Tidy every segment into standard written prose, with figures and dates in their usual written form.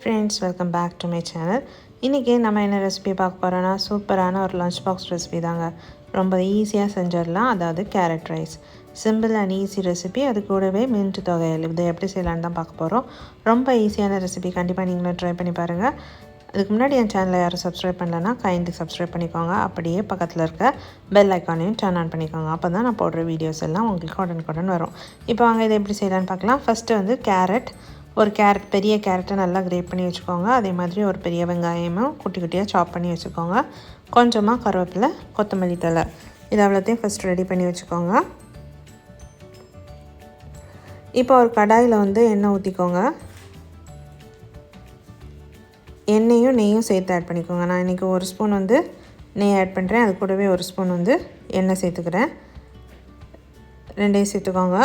Friends, welcome back to my channel. இன்றைக்கி நம்ம என்ன ரெசிபி பார்க்க போகிறோன்னா, சூப்பரான ஒரு லஞ்ச் பாக்ஸ் ரெசிபி தாங்க. ரொம்ப ஈஸியாக செஞ்சிடலாம். அதாவது carrot rice. Simple and easy recipe. அது கூடவே மின்ட் தொகையல். இதை எப்படி செய்யலான்னு தான் பார்க்க போகிறோம். ரொம்ப ஈஸியான ரெசிபி. கண்டிப்பாக நீங்களும் ட்ரை பண்ணி பாருங்கள். அதுக்கு முன்னாடி என் சேனலை யாரும் சப்ஸ்கிரைப் பண்ணலன்னா கைண்ட்லி சப்ஸ்கிரைப் பண்ணிக்கோங்க. அப்படியே பக்கத்தில் இருக்க பெல் ஐக்கானையும் டர்ன் ஆன் பண்ணிக்கோங்க. அப்போ தான் நான் போடுற வீடியோஸ் எல்லாம் உங்களுக்கு உடனுக்குடன் வரும். இப்போ வாங்க இதை எப்படி செய்யலான்னு பார்க்கலாம். ஃபஸ்ட்டு வந்து ஒரு கேரட், பெரிய கேரட்டை நல்லா கிரேட் பண்ணி வச்சுக்கோங்க. அதே மாதிரி ஒரு பெரிய வெங்காயமும் குட்டி குட்டியாக சாப் பண்ணி வச்சுக்கோங்க. கொஞ்சமாக கருவேப்பிலை, கொத்தமல்லி தழை, இது அவ்வளோத்தையும் ஃபஸ்ட் ரெடி பண்ணி வச்சுக்கோங்க. இப்போ ஒரு கடாயில் வந்து எண்ணெய் ஊற்றிக்கோங்க. எண்ணெயும் நெய்யும் சேர்த்து ஆட் பண்ணிக்கோங்க. நான் இன்றைக்கி ஒரு ஸ்பூன் வந்து நெய் ஆட் பண்ணுறேன். அது கூடவே ஒரு ஸ்பூன் வந்து எண்ணெய் சேர்த்துக்கிறேன். ரெண்டையும் சேர்த்துக்கோங்க.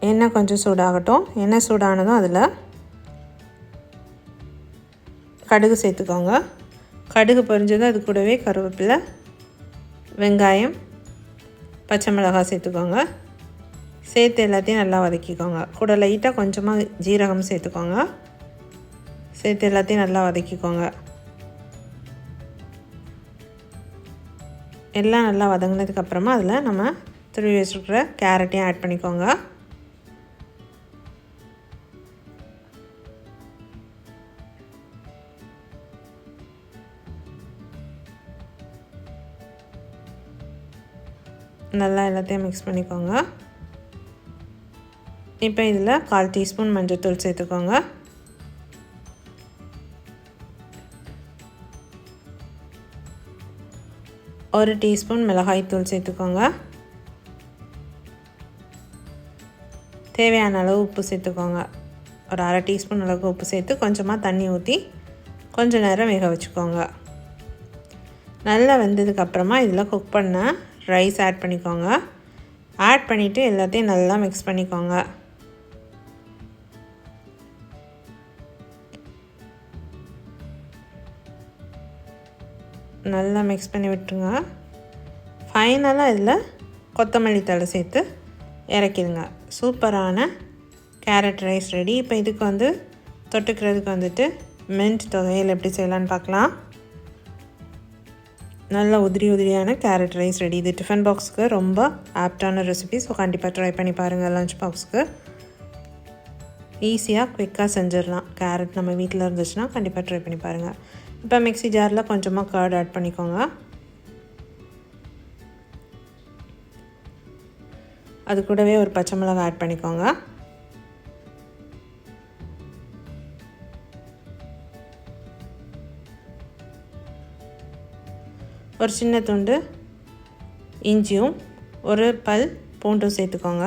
எண்ணெய் கொஞ்சம் சூடாகட்டும். எண்ணெய் சூடானதும் அதில் கடுகு சேர்த்துக்கோங்க. கடுகு பொரிஞ்சதும் அது கூடவே கருவேப்பிலை, வெங்காயம், பச்சை மிளகாய் சேர்த்துக்கோங்க. சேர்த்து எல்லாத்தையும் நல்லா வதக்கிக்கோங்க. கூட லைட்டாக கொஞ்சமாக ஜீரகம் சேர்த்துக்கோங்க. சேர்த்து எல்லாத்தையும் நல்லா வதக்கிக்கோங்க. எல்லாம் நல்லா வதங்கினதுக்கப்புறமா அதில் நம்ம துருவி வச்சுருக்கிற கேரட்டையும் ஆட் பண்ணிக்கோங்க. நல்லா எல்லாத்தையும் மிக்ஸ் பண்ணிக்கோங்க. இப்போ இதில் 1/4 டீஸ்பூன் மஞ்சள்தூள் சேர்த்துக்கோங்க. ஒரு டீஸ்பூன் மிளகாய்த்தூள் சேர்த்துக்கோங்க. தேவையான அளவு உப்பு சேர்த்துக்கோங்க. ஒரு 1/2 டீஸ்பூன் அளவுக்கு உப்பு சேர்த்து கொஞ்சமாக தண்ணி ஊற்றி கொஞ்சம் நேரம் வேக வச்சுக்கோங்க. நல்லா வெந்ததுக்கப்புறமா இதில் குக் பண்ண ரைஸ் ஆட் பண்ணிக்கோங்க. ஆட் பண்ணிவிட்டு எல்லாத்தையும் நல்லா மிக்ஸ் பண்ணிக்கோங்க. நல்லா மிக்ஸ் பண்ணி விட்டுருங்க. ஃபைனலாக இதில் கொத்தமல்லி தழை சேர்த்து இறக்கிடுங்க. சூப்பரான கேரட் ரைஸ் ரெடி. இப்போ இதுக்கு வந்து தொட்டுக்கிறதுக்கு வந்துட்டு மின்ட் தொகையில் எப்படி செய்யலான்னு பார்க்கலாம். நல்ல உதிரியான கேரட் ரைஸ் ரெடி. இது டிஃபன் பாக்ஸுக்கு ரொம்ப ஆப்டான ரெசிபி. ஸோ கண்டிப்பாக ட்ரை பண்ணி பாருங்கள். லஞ்ச் பாக்ஸுக்கு ஈஸியாக குயிக்காக செஞ்சிடலாம். கேரட் நம்ம வீட்டில் இருந்துச்சுன்னா கண்டிப்பாக ட்ரை பண்ணி பாருங்கள். இப்போ மிக்ஸி ஜாரில் கொஞ்சமாக கர்ட் ஆட் பண்ணிக்கோங்க. அது கூடவே ஒரு பச்சை மிளகாய் ஆட் பண்ணிக்கோங்க. ஒரு சின்ன துண்டு இஞ்சியும் ஒரு பல் பூண்டும் சேர்த்துக்கோங்க.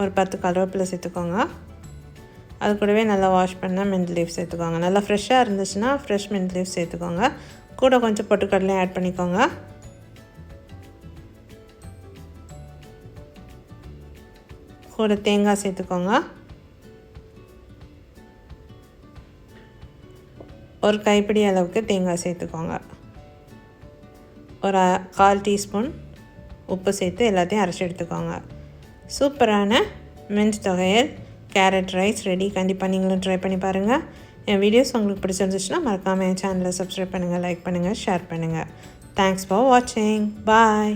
ஒரு 10 கருவேப்பிலை சேர்த்துக்கோங்க. அது கூடவே நல்லா வாஷ் பண்ண மின்ட் லீஃப் சேர்த்துக்கோங்க. நல்லா ஃப்ரெஷ்ஷாக இருந்துச்சுன்னா ஃப்ரெஷ் மின்ட் லீஃப் சேர்த்துக்கோங்க. கூட கொஞ்சம் பொட்டுக்கடலையும் ஆட் பண்ணிக்கோங்க. கூட தேங்காய் சேர்த்துக்கோங்க. ஒரு கைப்பிடி அளவுக்கு தேங்காய் சேர்த்துக்கோங்க. ஒரு 1/4 டீஸ்பூன் உப்பு சேர்த்து எல்லாத்தையும் அரைச்சி எடுத்துக்கோங்க. சூப்பரான மின்ட் தொகையல் கேரட் ரைஸ் ரெடி. கண்டிப்பாக நீங்களும் ட்ரை பண்ணி பாருங்கள். என் வீடியோஸ் உங்களுக்கு பிடிச்சிருந்துச்சுன்னா மறக்காமல் என் சேனலை சப்ஸ்கிரைப் பண்ணுங்கள், லைக் பண்ணுங்கள், ஷேர் பண்ணுங்கள். தேங்க்ஸ் ஃபார் வாட்சிங். பாய்.